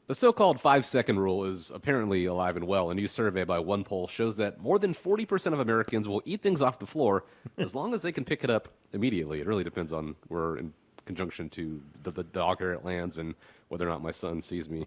The so-called 5-second rule is apparently alive and well. A new survey by one poll shows that more than 40% of Americans will eat things off the floor as long as they can pick it up immediately. It really depends on where in conjunction to the dog where it lands and whether or not my son sees me.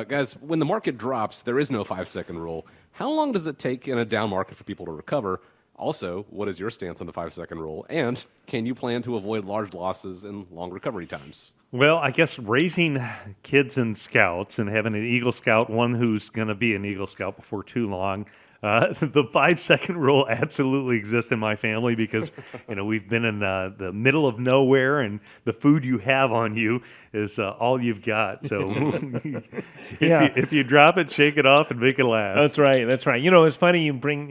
Guys, when the market drops, there is no 5-second rule. How long does it take in a down market for people to recover? Also, what is your stance on the 5-second rule? And can you plan to avoid large losses and long recovery times? Well, I guess raising kids and scouts and having an Eagle Scout, one who's going to be an Eagle Scout before too long, the 5-second rule absolutely exists in my family because, we've been in the middle of nowhere and the food you have on you is all you've got. So if you drop it, shake it off and make it last. That's right. That's right. It's funny you bring,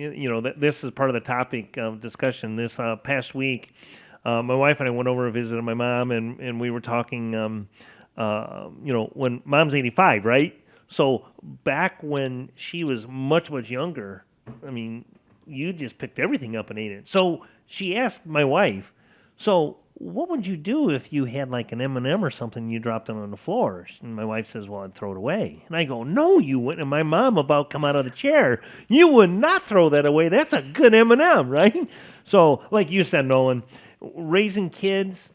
this is part of the topic of discussion this past week. My wife and I went over and visited my mom, and we were talking, when mom's 85, right? So back when she was much, much younger, I mean, you just picked everything up and ate it. So she asked my wife, so what would you do if you had like an M&M or something and you dropped it on the floor? And my wife says, well, I'd throw it away. And I go, no, you wouldn't. And my mom about come out of the chair. You would not throw that away. That's a good M&M, right? So like you said, Nolan, raising kids,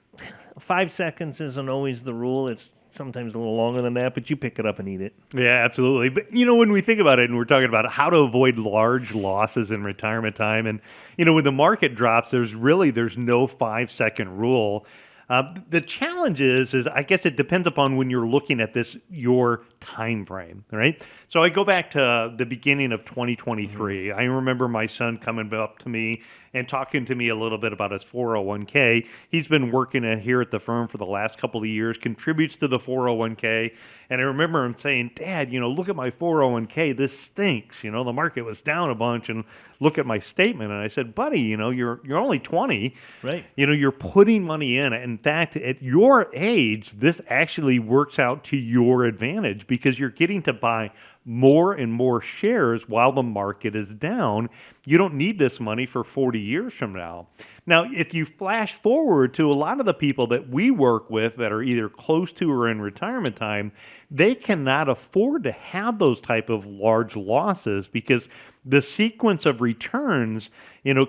5 seconds isn't always the rule. It's sometimes a little longer than that, but you pick it up and eat it. Yeah, absolutely. But, when we think about it and we're talking about how to avoid large losses in retirement time, and, when the market drops, there's no 5-second rule. The challenge is I guess it depends upon when you're looking at this, your time frame, right? So I go back to the beginning of 2023. I remember my son coming up to me and talking to me a little bit about his 401k. He's been working here at the firm for the last couple of years, contributes to the 401k. And I remember him saying, Dad, look at my 401k. This stinks. The market was down a bunch, and look at my statement. And I said, buddy, you're only 20. Right. You're putting money in. In fact, at your age, this actually works out to your advantage because you're getting to buy more and more shares while the market is down. You don't need this money for 40 years from now. Now, if you flash forward to a lot of the people that we work with that are either close to or in retirement time, they cannot afford to have those type of large losses because the sequence of returns,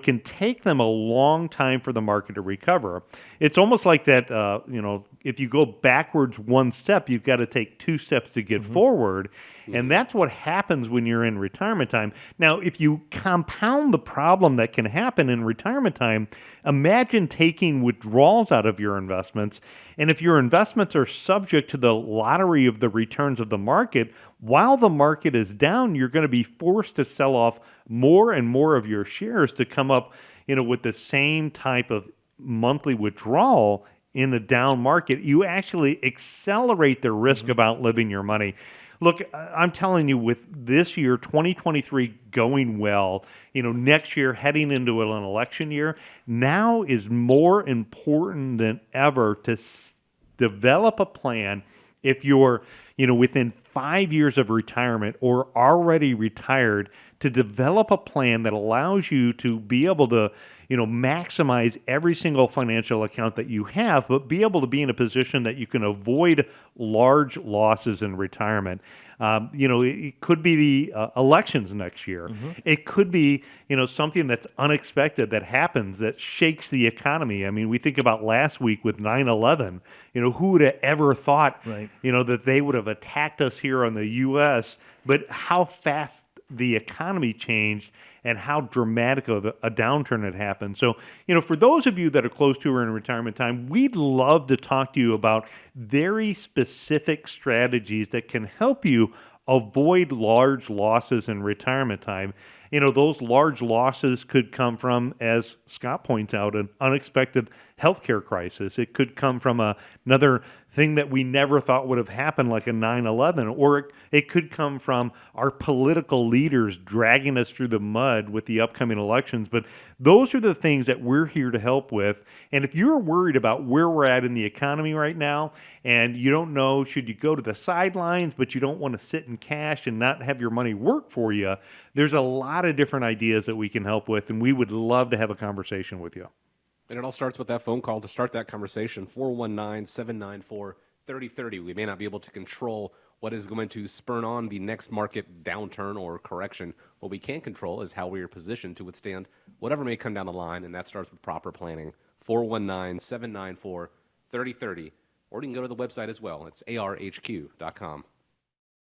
can take them a long time for the market to recover. It's almost like that, if you go backwards one step, you've got to take 2 steps to get forward. And that's what happens when you're in retirement time. Now, if you compound the problem that can happen in retirement time, imagine taking withdrawals out of your investments. And if your investments are subject to the lottery of the returns of the market, while the market is down, you're going to be forced to sell off more and more of your shares to come up, with the same type of monthly withdrawal in a down market. You actually accelerate the risk of outliving your money. Look, I'm telling you, with this year, 2023 going well, next year heading into an election year, now is more important than ever to develop a plan. If you're, within 5 years of retirement or already retired, to develop a plan that allows you to be able to, maximize every single financial account that you have, but be able to be in a position that you can avoid large losses in retirement. It could be the elections next year. It could be, something that's unexpected that happens that shakes the economy. I mean, we think about last week with 9/11. Who would have ever thought, Right. That they would have attacked us here in the U.S., but how fast the economy changed and how dramatic of a downturn had happened. So, for those of you that are close to or in retirement time, we'd love to talk to you about very specific strategies that can help you avoid large losses in retirement time. Those large losses could come from, as Scott points out, an unexpected healthcare crisis. It could come from another thing that we never thought would have happened, like a 9/11, or it could come from our political leaders dragging us through the mud with the upcoming elections. But those are the things that we're here to help with. And if you're worried about where we're at in the economy right now, and you don't know, should you go to the sidelines, but you don't want to sit in cash and not have your money work for you, there's a lot of different ideas that we can help with, and we would love to have a conversation with you. And it all starts with that phone call to start that conversation, 419-794-3030. We may not be able to control what is going to spur on the next market downturn or correction. What we can control is how we are positioned to withstand whatever may come down the line, and that starts with proper planning. 419-794-3030, or you can go to the website as well. It's arhq.com.